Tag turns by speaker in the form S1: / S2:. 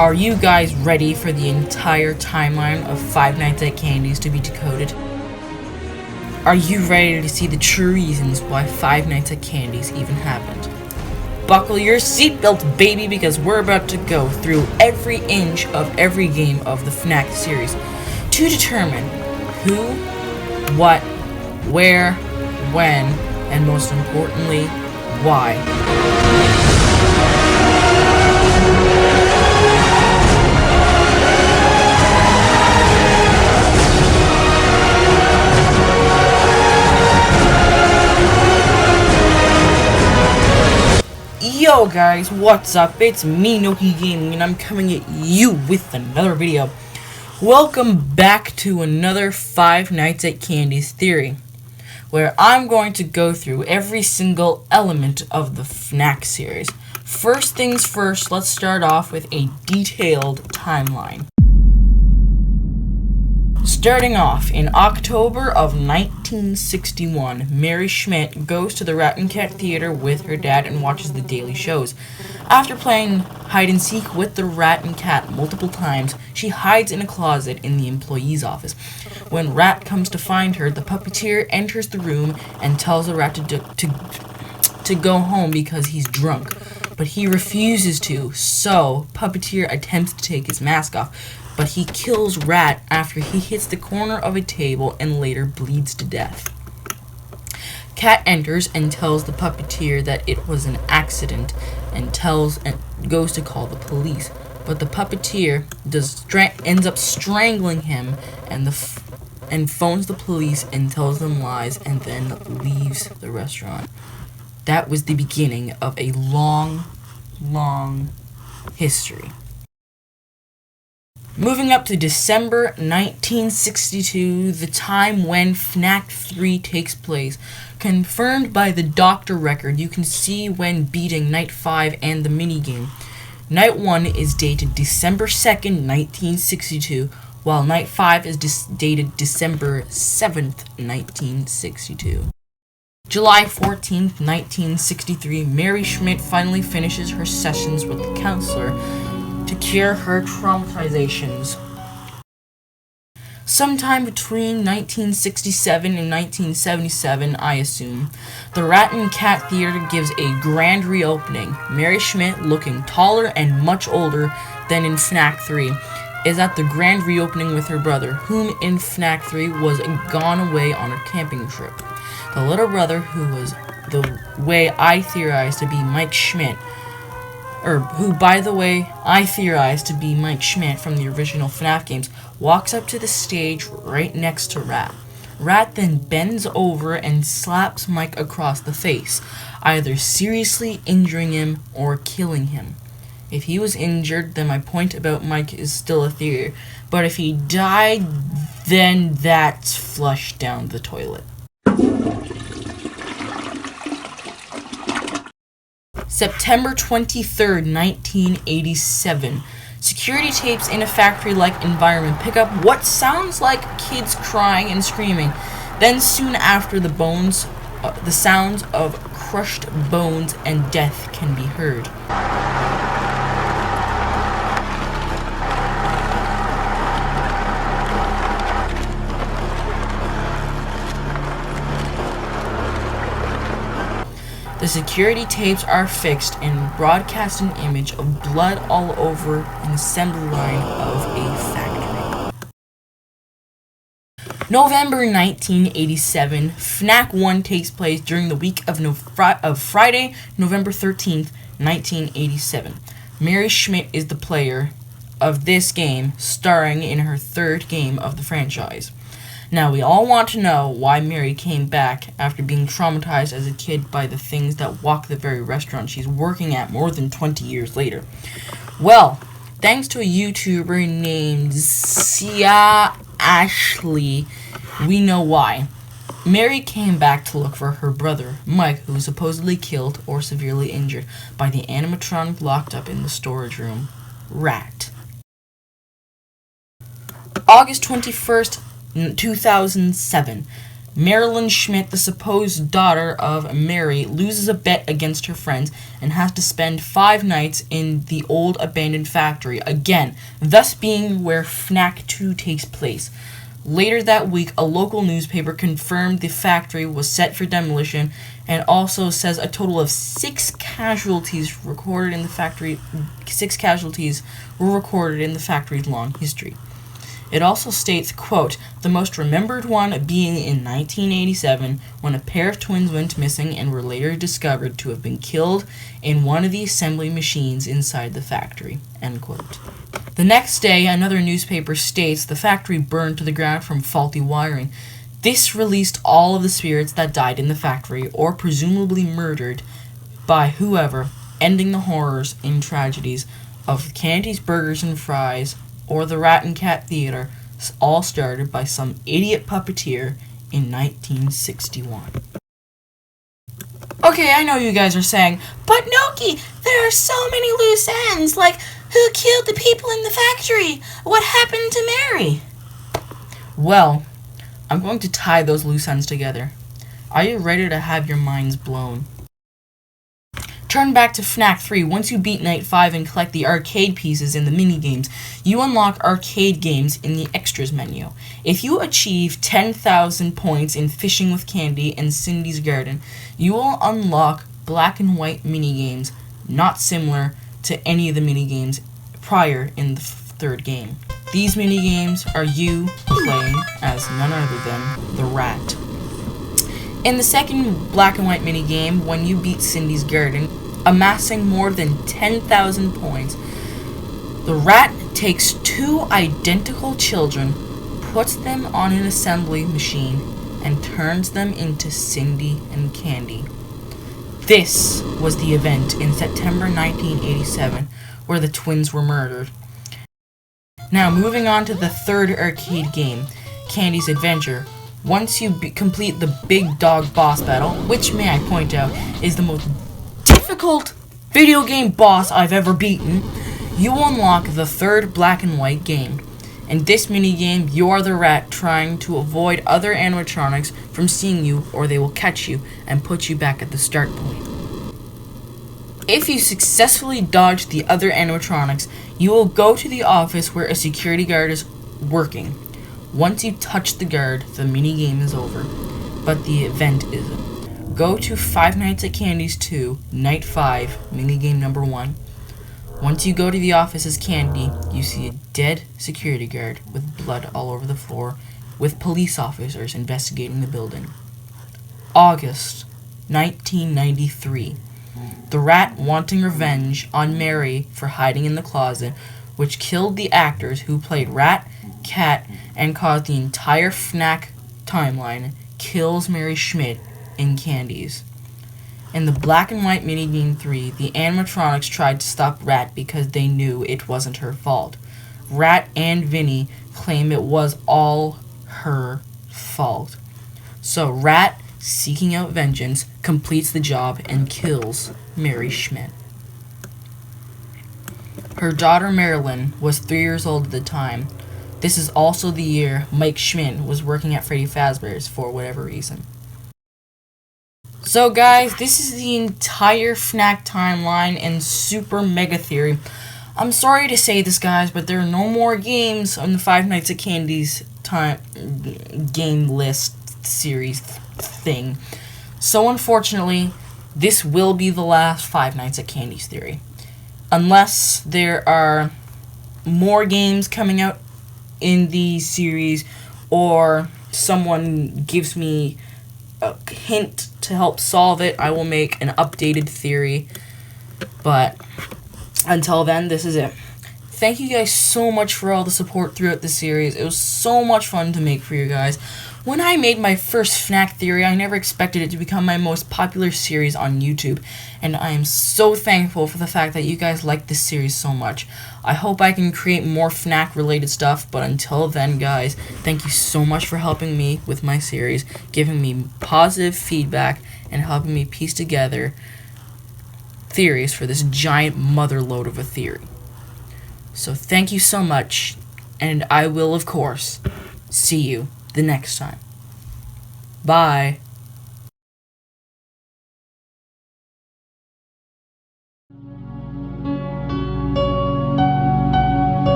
S1: Are you guys ready for the entire timeline of Five Nights at Candy's to be decoded? Are you ready to see the true reasons why Five Nights at Candy's even happened? Buckle your seatbelt, baby, because we're about to go through every inch of every game of the FNaC series to determine who, what, where, when, and most importantly, why. Yo guys, what's up? It's me, Noki Gaming, and I'm coming at you with another video. Welcome back to another Five Nights at Candy's theory, where I'm going to go through every single element of the FNaC series. First things first, let's start off with a detailed timeline. Starting off, in October of 1961, Mary Schmidt goes to the Rat and Cat Theater with her dad and watches the daily shows. After playing hide-and-seek with the Rat and Cat multiple times, she hides in a closet in the employee's office. When Rat comes to find her, the puppeteer enters the room and tells the Rat to go home because he's drunk. But he refuses to, so Puppeteer attempts to take his mask off. But he kills Rat after he hits the corner of a table and later bleeds to death. Cat enters and tells the puppeteer that it was an accident and goes to call the police. But the puppeteer ends up strangling him and phones the police and tells them lies and then leaves the restaurant. That was the beginning of a long, long history. Moving up to December 1962, the time when FNaC 3 takes place. Confirmed by the doctor record, you can see when beating Night 5 and the minigame. Night 1 is dated December 2nd, 1962, while Night 5 is dated December 7th, 1962. July 14th, 1963, Mary Schmidt finally finishes her sessions with the counselor to cure her traumatizations. Sometime between 1967 and 1977, I assume, the Rat and Cat Theater gives a grand reopening. Mary Schmidt, looking taller and much older than in FNaC 3, is at the grand reopening with her brother, whom in FNaC 3 was gone away on a camping trip. The little brother, who was the way I theorized to be Mike Schmidt, who, by the way, I theorized to be Mike Schmidt from the original FNAF games, walks up to the stage right next to Rat. Rat then bends over and slaps Mike across the face, either seriously injuring him or killing him. If he was injured, then my point about Mike is still a theory, but if he died, then that's flushed down the toilet. September 23rd, 1987. Security tapes in a factory-like environment pick up what sounds like kids crying and screaming. Then soon after, the sounds of crushed bones and death can be heard. The security tapes are fixed and broadcast an image of blood all over an assembly line of a factory. November 1987, FNaC 1 takes place during the week of Friday, November 13th, 1987. Mary Schmidt is the player of this game, starring in her third game of the franchise. Now, we all want to know why Mary came back after being traumatized as a kid by the things that walk the very restaurant she's working at more than 20 years later. Well, thanks to a YouTuber named Sia Ashley, we know why. Mary came back to look for her brother, Mike, who was supposedly killed or severely injured by the animatronic locked up in the storage room, Rat. August 21st, 2007. Marilyn Schmidt, the supposed daughter of Mary, loses a bet against her friends and has to spend 5 nights in the old abandoned factory, again, thus being where FNaC 2 takes place. Later that week, a local newspaper confirmed the factory was set for demolition and also says a total of 6 casualties recorded in the factory. 6 casualties were recorded in the factory's long history. It also states, quote, the most remembered one being in 1987 when a pair of twins went missing and were later discovered to have been killed in one of the assembly machines inside the factory, end quote. The next day, another newspaper states the factory burned to the ground from faulty wiring. This released all of the spirits that died in the factory or presumably murdered by whoever, ending the horrors and tragedies of Candy's Burgers and Fries or the Rat and Cat Theater, all started by some idiot puppeteer in 1961. Okay, I know you guys are saying, but Noki, there are so many loose ends, like who killed the people in the factory? What happened to Mary? Well, I'm going to tie those loose ends together. Are you ready to have your minds blown? Turn back to FNaC 3. Once you beat Night 5 and collect the arcade pieces in the minigames, you unlock arcade games in the extras menu. If you achieve 10,000 points in Fishing with Candy and Cindy's Garden, you will unlock black and white minigames not similar to any of the minigames prior in the third game. These minigames are you playing as none other than the Rat. In the second black and white minigame, when you beat Cindy's Garden, amassing more than 10,000 points, the Rat takes 2 identical children, puts them on an assembly machine, and turns them into Cindy and Candy. This was the event in September 1987 where the twins were murdered. Now, moving on to the third arcade game, Candy's Adventure. Once you complete the Big Dog boss battle, which, may I point out, is the most difficult video game boss I've ever beaten, you unlock the third black and white game. In this minigame, you are the Rat trying to avoid other animatronics from seeing you, or they will catch you and put you back at the start point. If you successfully dodge the other animatronics, you will go to the office where a security guard is working. Once you touch the guard, the minigame is over, but the event isn't. Go to Five Nights at Candy's 2, Night 5, minigame number 1. Once you go to the office as Candy, you see a dead security guard with blood all over the floor, with police officers investigating the building. August 1993. The Rat wanting revenge on Mary for hiding in the closet, which killed the actors who played Rat, Cat, and caused the entire FNaC timeline, kills Mary Schmidt in Candy's. In the black and white minigame 3, the animatronics tried to stop Rat because they knew it wasn't her fault. Rat and Vinny claim it was all her fault. So Rat, seeking out vengeance, completes the job and kills Mary Schmidt. Her daughter Marilyn was 3 years old at the time. This is also the year Mike Schmidt was working at Freddy Fazbear's for whatever reason. So guys, this is the entire FNaC timeline and super mega theory. I'm sorry to say this, guys, but there are no more games on the Five Nights at Candy's game list series thing. So unfortunately, this will be the last Five Nights at Candy's theory. Unless there are more games coming out in the series, or someone gives me a hint to help solve it, I will make an updated theory. But until then, this is it. Thank you guys so much for all the support throughout the series. It was so much fun to make for you guys. When I made my first FNaC theory, I never expected it to become my most popular series on YouTube, and I am so thankful for the fact that you guys like this series so much. I hope I can create more FNaC related stuff, but until then, guys, thank you so much for helping me with my series, giving me positive feedback, and helping me piece together theories for this giant mother load of a theory. So thank you so much, and I will, of course, see you the next time. Bye.